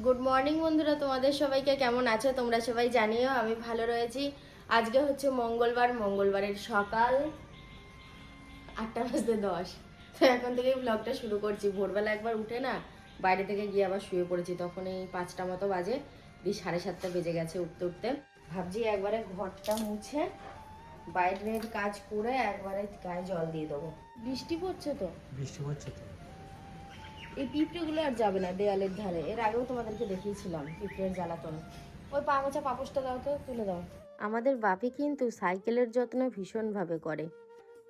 Good morning বন্ধুরা, তোমাদের সবাইকে কেমন আছো? তোমরা সবাই জানিও। আমি ভালো রয়েছি। আজকে হচ্ছে মঙ্গলবারের সকাল 8:10। তো এখন থেকেই ব্লগটা শুরু করছি। ভোরবেলা একবার উঠে না বাইরে থেকে গিয়ে আবার শুয়ে পড়েছি, তখন এই 5টা মতো বাজে, দিয়ে 7:30 বেজে গেছে উঠতে উঠতে। ভাবছি একবারে ঘরটা মুছে বাইরের কাজ করে একবারে গায়ে জল দিয়ে দেবো। বৃষ্টি পড়ছে তো। এই পিঁপড়েগুলো আর যাবে না দেয়ালের ধারে। এর আগেও তোমাদেরকে দেখিয়েছিলাম পিঁপড়ের জ্বালাতন। ওই পা মোছা পাপোশটা দাও তো, তুলে দাও। আমাদের বাপি কিন্তু সাইকেলের যত্ন ভীষণভাবে করে।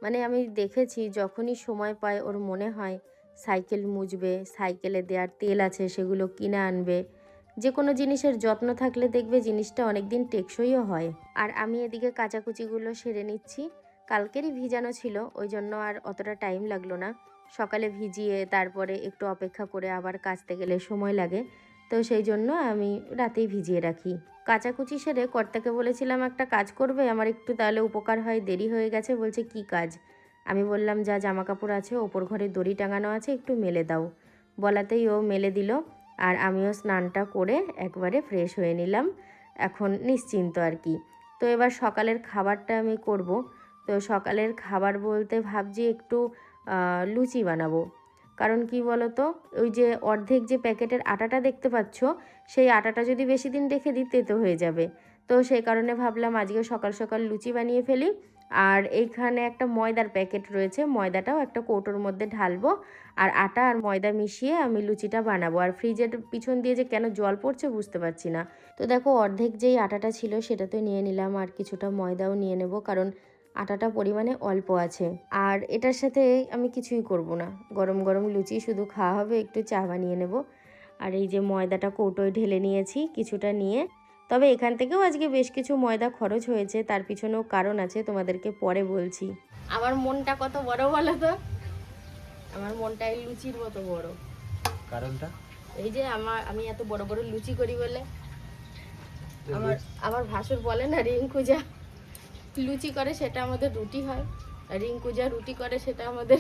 মানে আমি দেখেছি যখনই সময় পায় ওর মনে হয় সাইকেল মুছবে, সাইকেলে দেওয়ার তেল আছে সেগুলো কিনে আনবে। যে কোনো জিনিসের যত্ন থাকলে দেখবে জিনিসটা অনেক দিন টেকসইও হয়। আর আমি এদিকে কাচাকুচিগুলো সেরে নিচ্ছি। কালকেরই ভিজানো ছিল, ওই জন্য আর অতটা টাইম লাগলো না। সকালে ভিজিয়ে তারপরে একটু অপেক্ষা করে আবার কাচতে গেলে সময় লাগে, তো সেই জন্য আমি রাতেই ভিজিয়ে রাখি। কাচাকুচি সেরে কর্তাকে বলেছিলাম একটা কাজ করবে, আমার একটু তাহলে উপকার হয়, দেরি হয়ে গেছে। বলছে কি কাজ? আমি বললাম যা জামা কাপড় আছে ওপর ঘরে দড়ি টাঙানো আছে একটু মেলে দাও। বলাতেই ও মেলে দিল, আর আমিও স্নানটা করে একবারে ফ্রেশ হয়ে নিলাম। এখন নিশ্চিন্ত আর কি। তো এবার সকালের খাবারটা আমি করব। তো সকালের খাবার বলতে ভাবছি একটু লুচি বানাবো। কারণ কি বলো তো, ওই যে অর্ধেক যে প্যাকেটের আটাটা দেখতে পাচ্ছ, সেই আটাটা যদি বেশি দিন রেখে দিই তেতো হয়ে যাবে। তো সেই কারণে ভাবলাম আজকে সকাল সকাল লুচি বানিয়ে ফেলি। আর এইখানে একটা ময়দার প্যাকেট রয়েছে, ময়দাটাও একটা কৌটোর মধ্যে ঢালবো, আর আটা আর ময়দা মিশিয়ে আমি লুচিটা বানাবো। আর ফ্রিজের পিছন দিয়ে যে কেন জল পড়ছে বুঝতে পারছি না। তো দেখো অর্ধেক যেই আটাটা ছিল সেটা তো নিয়ে নিলাম, আর কিছুটা ময়দাও নিয়ে নেব, কারণ আটাটা পরিমাণে অল্প আছে। আর এটার সাথে আমি কিছুই করব না, গরম গরম লুচি শুধু খাওয়া হবে, একটু চা বানিয়ে নেব। আর এই যে ময়দাটা কৌটোয় ঢেলে নিয়েছি কিছুটা নিয়ে। তবে এখান থেকেও আজকে বেশ কিছু ময়দা খরচ হয়েছে, তার পিছনেও কারণ আছে, তোমাদেরকে পরে বলছি। আমার মনটা কত বড় বলো তো? আমার মনটা এই লুচির মতো বড়। কারণটা এই যে আমি এত বড় বড় লুচি করি বলে। আমার আমার ভাসুর বলে না, রিঙ্কু যা লুচি করে সেটা আমাদের রুটি হয়, আর রিঙ্কু যা রুটি করে সেটা আমাদের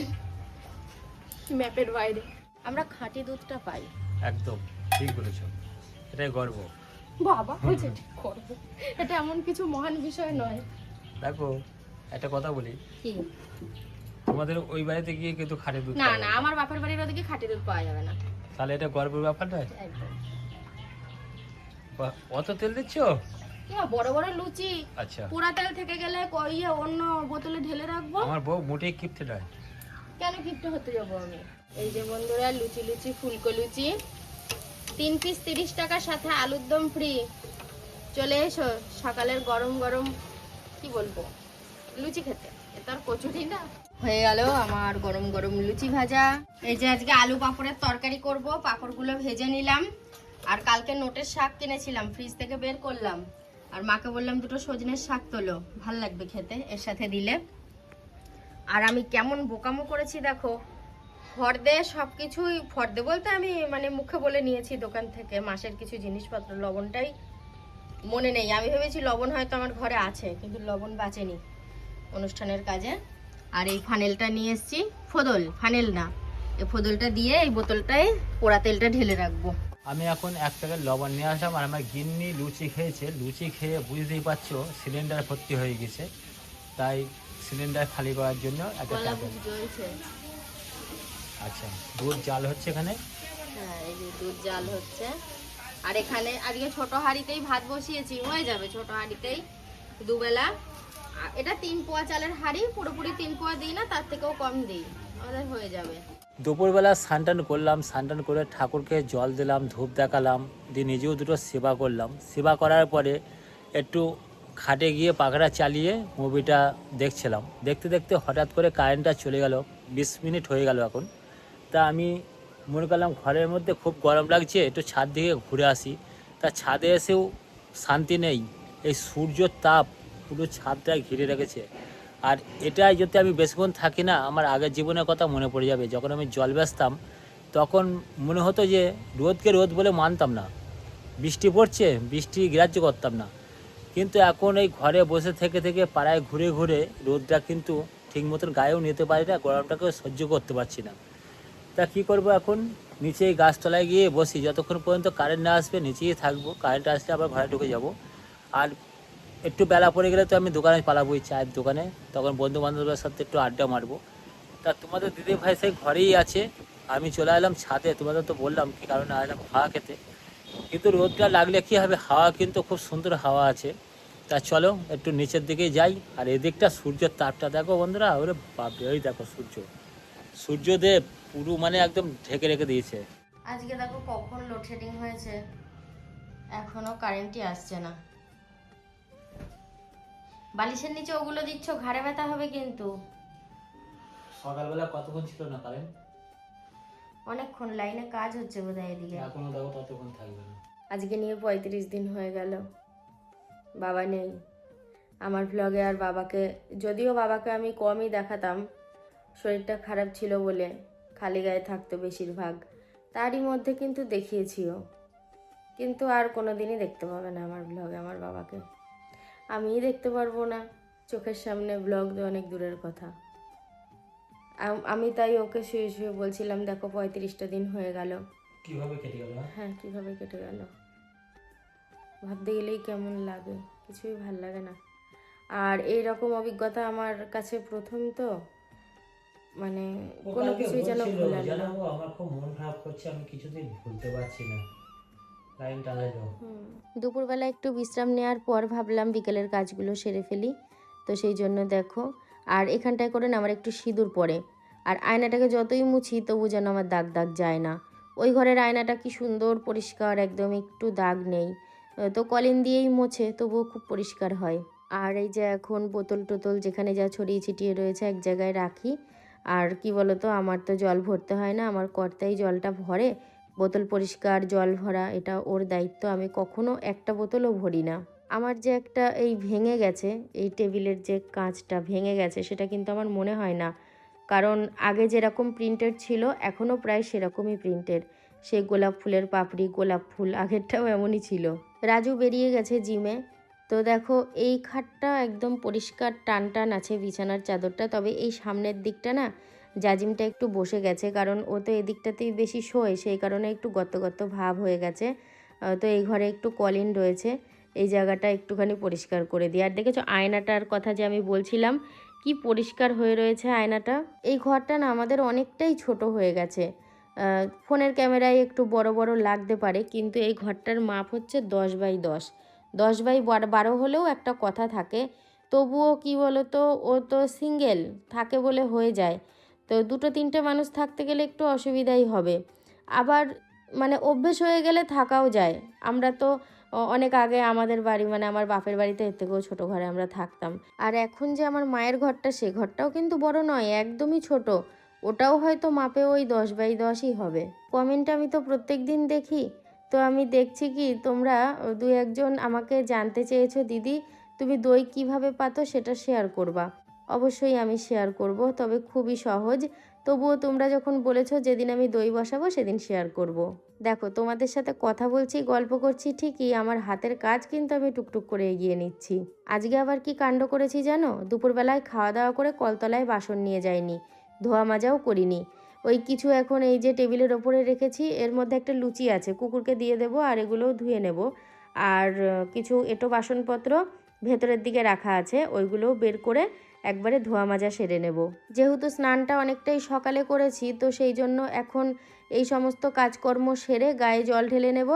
ম্যাপের বাইরে। আমরা খাঁটি দুধটা পাই। একদম ঠিক বলেছো, এটাই গর্ব। বাবা বলছে গর্ব, এটা এমন কিছু মহান বিষয় নয়। দেখো একটা কথা বলি, কি? তোমাদের ওই বাড়িতে গিয়ে কিন্তু খাঁটি দুধ না না, আমার বাপের বাড়ির ওদিকে খাঁটি দুধ পাওয়া যাবে না। তাহলে এটা গর্বের ব্যাপার নয়? একদম। অত তেল দিচ্ছ? বড় বড় লুচি, আচ্ছা, পোড়া তেল থেকে গেলে অন্য বোতলে ঢেলে রাখবো। আমার বউ মোটেই কিপ্টে নয়। কেন কিপ্টে হতে যাবো আমি? এই যে বন্ধুরা, লুচি লুচি ফুলকো লুচি 3 পিস 30 টাকার সাথে আলুর দম ফ্রি। চলে এসো সকালের গরম গরম কি বলবো লুচি খেতে। এটা আর কচুরি না। হয়ে গেল আমার গরম গরম লুচি ভাজা। এই যে আজকে আলু পাঁপড়ের তরকারি করব, পাঁপড়গুলো ভেজে নিলাম। আর কালকে নোটের শাক কিনেছিলাম, ফ্রিজ থেকে বের করলাম, আর মাকে বললাম দুটো সজনের শাক তোলো, ভাল লাগবে খেতে এর সাথে দিলে। আর আমি কেমন বোকামো করেছি দেখো, ফর্দে সবকিছুই, ফর্দে বলতে আমি মানে মুখে বলে নিয়েছি দোকান থেকে মাসের কিছু জিনিসপত্র, লবণটাই মনে নেই। আমি ভেবেছি লবণ হয়তো আমার ঘরে আছে, কিন্তু লবণ বাঁচেনি অনুষ্ঠানের কাজে। আর এই ফানেলটা নিয়ে এসেছি, ফানেল না, এই ফদলটা দিয়ে এই বোতলটায় পোড়া তেলটা ঢেলে রাখবো। আমি এখন 1 প্যাকেট লবণ নিয়ে আসলাম, আর আমার গিন্নি লুচি খেয়েছে, লুচি খেয়ে বুঝতেই পারছো সিলিন্ডার ভর্তি হয়ে গেছে, তাই সিলিন্ডার খালি করার জন্য একটা প্যাকেট। আচ্ছা, দুধ জাল হচ্ছে এখানে। হ্যাঁ, এই যে দুধ জাল হচ্ছে। আর এখানে আজকে ছোট হাঁড়িতেই ভাত বসিয়েছি, হয়ে যাবে ছোট হাঁড়িতেই দুবেলা। এটা 3 পোয়া চালের হাঁড়ি, পুরোপুরি 3 পোয়া দিই না, তার থেকেও কম দিই, আমাদের হয়ে যাবে। দুপুরবেলা স্নান করলাম, স্নান করে ঠাকুরকে জল দিলাম, ধূপ দেখালাম, দিয়ে নিজেও দুটো সেবা করলাম। সেবা করার পরে একটু খাটে গিয়ে পাখাটা চালিয়ে মুভিটা দেখছিলাম। দেখতে দেখতে হঠাৎ করে কারেন্টটা চলে গেল, 20 মিনিট হয়ে গেল এখন। তা আমি মনে করলাম ঘরের মধ্যে খুব গরম লাগছে, একটু ছাদ দিকে ঘুরে আসি। তা ছাদে এসেও শান্তি নেই, এই সূর্যর তাপ পুরো ছাদটা ঘিরে রেখেছে। আর এটাই যদি আমি বেশিক্ষণ থাকি না, আমার আগের জীবনের কথা মনে পড়ে যাবে। যখন আমি জল বেচতাম তখন মনে হতো যে রোদকে রোদ বলে মানতাম না, বৃষ্টি পড়ছে বৃষ্টি গ্রাহ্য করতাম না। কিন্তু এখন এই ঘরে বসে থেকে থেকে পাড়ায় ঘুরে ঘুরে রোদটা কিন্তু ঠিক মতন গায়েও নিতে পারি না, গরমটাকেও সহ্য করতে পারছি না। তা কী করবো এখন, নিচেই গাছতলায় গিয়ে বসি, যতক্ষণ পর্যন্ত কারেন্ট না আসবে নিচেই থাকবো, কারেন্ট আসলে আবার ঘরে ঢুকে যাব। আর একটু বেলা পড়ে গেলে তো আমি দোকানে পালাবোই, চায়ের দোকানে, তখন বন্ধু বান্ধবের সাথে একটু আড্ডা মারবো। তা তোমাদের দিদি ভাই সেই ঘরেই আছে, আমি চলে এলাম ছাদে, তোমাদের তো বললাম কী কারণে আসলাম, হাওয়া খেতে। কিন্তু রোদটা লাগলে কী হবে, হাওয়া কিন্তু খুব সুন্দর হাওয়া আছে। তা চলো একটু নিচের দিকেই যাই। আর এদিকটা সূর্যের তাপটা দেখো বন্ধুরা, ওরে বাপরে, ওই দেখো সূর্যদেব পুরো মানে একদম ঢেকে রেখে দিয়েছে। আজকে দেখো কখন লোডশেডিং হয়েছে, এখনো কারেন্টই আসছে না। বালিশের নিচে ওগুলো দিচ্ছ, ঘাড়ে ব্যথা হবে কিন্তু। সকালবেলা কতক্ষণ ছিল না কারেন্ট? অনেকক্ষণ, লাইনে কাজ হচ্ছে বোধহয় এদিকে। এখনো দেখো ততক্ষণ থাকবে না। আজকে নিয়ে 35 দিন হয়ে গেল, বাবা নেই আমার ভ্লগে। আর বাবাকে, যদিও বাবাকে আমি কমই দেখাতাম, শরীরটা খারাপ ছিল বলে খালি গায়ে থাকতো বেশিরভাগ, তারই মধ্যে কিন্তু দেখিয়েছিও। কিন্তু আর কোনো দিনই দেখতে পাবে না আমার ভ্লগে আমার বাবাকে, আমিই দেখতে পারবো না। চোখের সামনে ব্লগ তো অনেক দূরের কথা। আমি তাই ওকে শুয়ে শুয়ে বলছিলাম, দেখো 35টা দিন হয়ে গেল, কিভাবে কেটে গেল। হ্যাঁ কিভাবে কেটে গেল ভাবতে গেলেই কেমন লাগে, কিছুই ভাল লাগে না। আর এই রকম অভিজ্ঞতা আমার কাছে প্রথম, তো মানে কোনো কিছুই যেন ভোলা না। আমার খুব মন খারাপ করছে, আমি কিছুতেই ভুলতে পারছি না। লাইনটা লাগলো। দুপুরবেলা একটু বিশ্রাম নেওয়ার পর ভাবলাম বিকেলের কাজগুলো সেরে ফেলি, তো সেই জন্য দেখো। আর এখানটায় করে না আমার একটু সিঁদুর পড়ে, আর আয়নাটাকে যতই মুছি তবু যেন আমার দাগ দাগ যায় না। ওই ঘরের আয়নাটা কি সুন্দর পরিষ্কার, একদম একটু দাগ নেই, তো কলিন দিয়েই মোছে তবুও খুব পরিষ্কার হয়। আর এই যে এখন বোতল টোতল যেখানে যা ছড়িয়ে ছিটিয়ে রয়েছে এক জায়গায় রাখি। আর কি বলতো, আমার তো জল ভরতে হয় না, আমার কর্তাই জলটা ভরে, বোতল পরিষ্কার জল ভরা এটা ওর দায়িত্ব, আমি কখনো একটা বোতলও ভরি না। আমার যে একটা এই ভেঙে গেছে, এই টেবিলের যে কাঁচটা ভেঙে গেছে, সেটা কিন্তু আমার মনে হয় না, কারণ আগে যেরকম প্রিন্টেড ছিল এখনও প্রায় সেরকমই প্রিন্টেড। সেই গোলাপ ফুলের পাপড়ি, গোলাপ ফুল আগেরটাও এমনই ছিল। রাজু বেরিয়ে গেছে জিমে, তো দেখো এই খাটটা একদম পরিষ্কার টান টান আছে বিছানার চাদরটা, তবে এই সামনের দিকটা না জাজিমটা একটু বসে গেছে, কারণ ও তো এদিকটাতেই বেশি শোয়, সেই কারণে একটু গত গত ভাব হয়ে গেছে। তো এই ঘরে একটু কলিন রয়েছে, এই জায়গাটা একটুখানি পরিষ্কার করে দিই। আর দেখেছো আয়নাটার কথা যে আমি বলছিলাম, কি পরিষ্কার হয়ে রয়েছে আয়নাটা। এই ঘরটা না আমাদের অনেকটাই ছোট হয়ে গেছে, ফোনের ক্যামেরায় একটু বড় বড় লাগতে পারে, কিন্তু এই ঘরটার মাপ হচ্ছে 10x10, 10x12 হলেও একটা কথা থাকে। তবুও কি বলো তো, ও তো সিঙ্গেল থাকে বলে হয়ে যায়, তো দুটো তিনটে মানুষ থাকতে গেলে একটু অসুবিধাই হবে। আবার মানে অভ্যেস হয়ে গেলে থাকাও যায়। আমরা তো অনেক আগে আমাদের বাড়ি মানে আমার বাপের বাড়িতে এর থেকেও ছোটো ঘরে আমরা থাকতাম। আর এখন যে আমার মায়ের ঘরটা, সে ঘরটাও কিন্তু বড় নয়, একদমই ছোট, ওটাও হয়তো মাপে ওই 10x10ই হবে। কমেন্ট আমি তো প্রত্যেক দিন দেখি, তো আমি দেখছি কি তোমরা দু একজন আমাকে জানতে চেয়েছো, দিদি তুমি দই কিভাবে পাতো সেটা শেয়ার করবা। অবশ্যই আমি শেয়ার করব, তবে খুবই সহজ। তবুও তোমরা যখন বলেছো যেদিন আমি দই বসাবো সেদিন শেয়ার করব। দেখো তোমাদের সাথে কথা বলছি, গল্প করছি ঠিকই, আমার হাতের কাজ কিন্তু আমি টুকটুক করে এগিয়ে নিচ্ছি। আজকে আবার কি কাণ্ড করেছি জানো, দুপুরবেলায় খাওয়া দাওয়া করে কলতলায় বাসন নিয়ে যাইনি, ধোয়া মাজাও করিনি। ওই কিছু এখন এই যে টেবিলের ওপরে রেখেছি, এর মধ্যে একটা লুচি আছে, কুকুরকে দিয়ে দেবো, আর এগুলোও ধুয়ে নেব। আর কিছু এঁটো বাসনপত্র ভেতরের দিকে রাখা আছে, ওইগুলোও বের করে একবারে ধোয়া মাজা সেরে নেব। যেহেতু স্নানটা অনেকটাই সকালে করেছি, তো সেই জন্য এখন এই সমস্ত কাজকর্ম সেরে গায়ে জল ঢেলে নেব,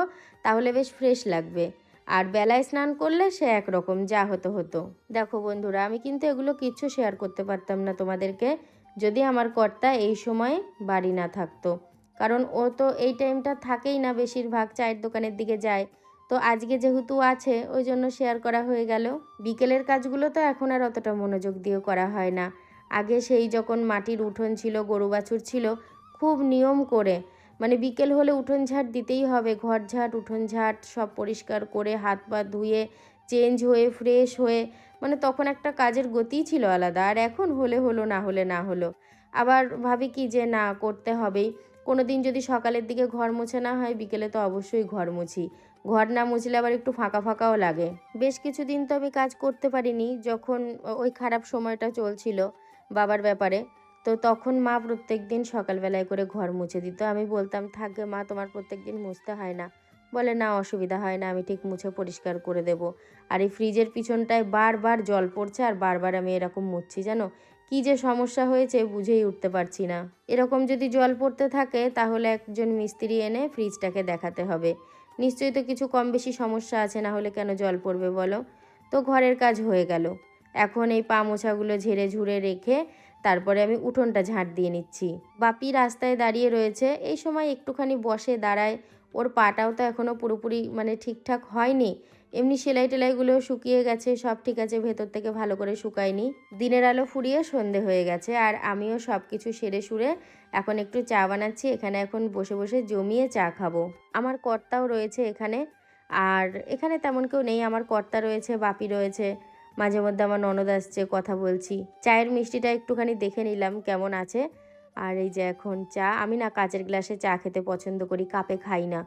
তাহলে বেশ ফ্রেশ লাগবে। আর বেলায় স্নান করলে সে একরকম যা হতো হতো। দেখো বন্ধুরা, আমি কিন্তু এগুলো কিচ্ছু শেয়ার করতে পারতাম না তোমাদেরকে, যদি আমার কর্তা এই সময় বাড়ি না থাকতো, কারণ ও তো এই টাইমটা থাকেই না, বেশিরভাগ চায়ের দোকানের দিকে যায়। তো আজকে যেহেতু আছে ওই জন্য শেয়ার করা হয়ে গেল। বিকেলের কাজগুলো তো এখন আর অতটা মনোযোগ দিয়ে করা হয় না। আগে সেই যখন মাটির উঠোন ছিল, গরু বাছুর ছিল, খুব নিয়ম করে মানে বিকেল হলে উঠোন ঝাঁট দিতেই হবে, ঘর ঝাঁট উঠোন ঝাঁট সব পরিষ্কার করে হাত পা ধুয়ে চেঞ্জ হয়ে ফ্রেশ হয়ে, মানে তখন একটা কাজের গতিই ছিল আলাদা। আর এখন হলে হলো, না হলে না হলো। আবার ভাবি কি যে না করতে হবেই, কোনো দিন যদি সকালের দিকে ঘর মোছা না হয়, বিকেলে তো অবশ্যই ঘর মুছি। ঘর না মুছলে আবার একটু ফাঁকা ফাঁকাও লাগে। বেশ কিছুদিন তো আমি কাজ করতে পারিনি, যখন ওই খারাপ সময়টা চলছিল বাবার ব্যাপারে, তো তখন মা প্রত্যেক দিন সকালবেলায় করে ঘর মুছে দিত। আমি বলতাম, থাকবে মা, তোমার প্রত্যেক দিন মুছতে হয় না। বলে, না, অসুবিধা হয় না, আমি ঠিক মুছে পরিষ্কার করে দেব। আর এই ফ্রিজের পিছনটায় বারবার জল পড়ছে আর বারবার আমি এরকম মুছছি, জানো। কী যে সমস্যা হয়েছে বুঝেই উঠতে পারছি না। এরকম যদি জল পড়তে থাকে তাহলে একজন মিস্ত্রি এনে ফ্রিজটাকে দেখাতে হবে। নিশ্চয়ই তো কিছু কম বেশি সমস্যা আছে, না হলে কেন জল পড়বে বলো। তো ঘরের কাজ হয়ে গেল। এখন এই পা মোছাগুলো ঝেড়ে ঝুড়ে রেখে তারপরে আমি উঠোনটা ঝাঁট দিয়ে নিচ্ছি। বাপি রাস্তায় দাঁড়িয়ে রয়েছে, এই সময় একটুখানি বসে দাঁড়ায়। ওর পাটাও তো এখনও পুরোপুরি মানে ঠিকঠাক হয়নি। এমনি সেলাই টেলাইগুলোও শুকিয়ে গেছে, সব ঠিক আছে, ভেতর থেকে ভালো করে শুকায়নি। দিনের আলো ফুরিয়ে সন্ধে হয়ে গেছে আর আমিও সব কিছু সেরে সুরে এখন একটু চা বানাচ্ছি। এখানে এখন বসে বসে জমিয়ে চা খাবো। আমার কর্তাও রয়েছে এখানে, আর এখানে তেমন কেউ নেই। আমার কর্তা রয়েছে, বাপি রয়েছে, মাঝে মধ্যে আমার ননদ আসছে, কথা বলছি। চায়ের মিষ্টিটা একটুখানি দেখে নিলাম কেমন আছে। আর এই যে এখন চা, আমি না কাচের গ্লাসে চা খেতে পছন্দ করি, কাপে খাই না।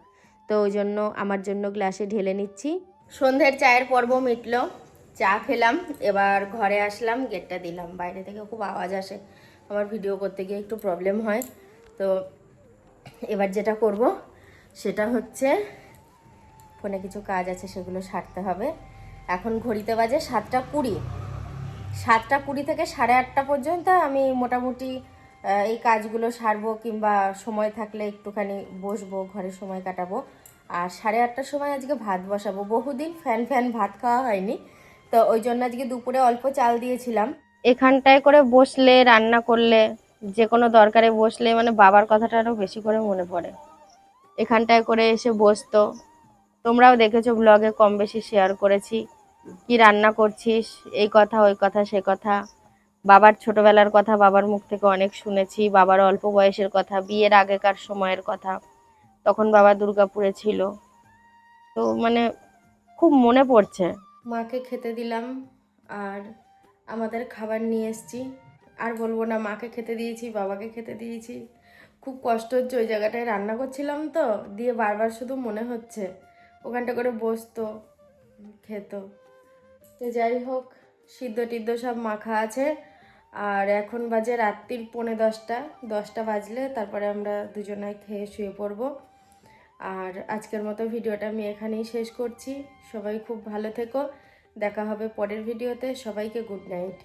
তো ওই জন্য আমার জন্য গ্লাসে ঢেলে নিচ্ছি। সন্ধ্যের চায়ের পর্ব মিটলো, চা খেলাম, এবার ঘরে আসলাম, গেটটা দিলাম। বাইরে থেকে খুব আওয়াজ আসে, আমার ভিডিও করতে গিয়ে একটু প্রবলেম হয়। তো এবার যেটা করব সেটা হচ্ছে ফোনে কিছু কাজ আছে, সেগুলো সারতে হবে। এখন ঘড়িতে বাজে 7টা 20। 7টা 20 থেকে 8:30 পর্যন্ত আমি মোটামুটি এই কাজগুলো সারবো, কিংবা সময় থাকলে একটুখানি বসবো, ঘরে সময় কাটাবো। আর 8:30টার সময় আজকে ভাত বসাবো। বহুদিন ফ্যান ভাত খাওয়া হয়নি, তো ওই জন্য আজকে দুপুরে অল্প চাল দিয়েছিলাম। এখানটায় করে বসলে, রান্না করলে, যে কোনো দরকারে বসলে মানে বাবার কথাটা আরও বেশি করে মনে পড়ে। এখানটায় করে এসে বসতো। তোমরাও দেখেছো, ব্লগে কম বেশি শেয়ার করেছি কি রান্না করছিস, এই কথা ওই কথা সে কথা। বাবার ছোটবেলার কথা বাবার মুখ থেকে অনেক শুনেছি, বাবার অল্প বয়সের কথা, বিয়ের আগেকার সময়ের কথা, তখন বাবা দুর্গাপুরে ছিল। তো মানে খুব মনে পড়ছে। মাকে খেতে দিলাম আর আমাদের খাবার নিয়ে এসেছি। আর বলবো না, মাকে খেতে দিয়েছি, বাবাকে খেতে দিয়েছি। খুব কষ্ট হচ্ছে, ওই জায়গাটায় রান্না করছিলাম তো, দিয়ে বারবার শুধু মনে হচ্ছে ওখানটা করে বসতো, খেত। তো যাই হোক, সিদ্ধ টিদ্ধ সব মাখা আছে। আর এখন বাজে রাত্রির 9:45। 10টা বাজলে তারপরে আমরা দুজনায় খেয়ে শুয়ে পড়বো। আর আজকের মতো ভিডিওটা আমি এখানেই শেষ করছি। সবাই খুব ভালো থেকো, দেখা হবে পরের ভিডিওতে। সবাইকে গুড নাইট।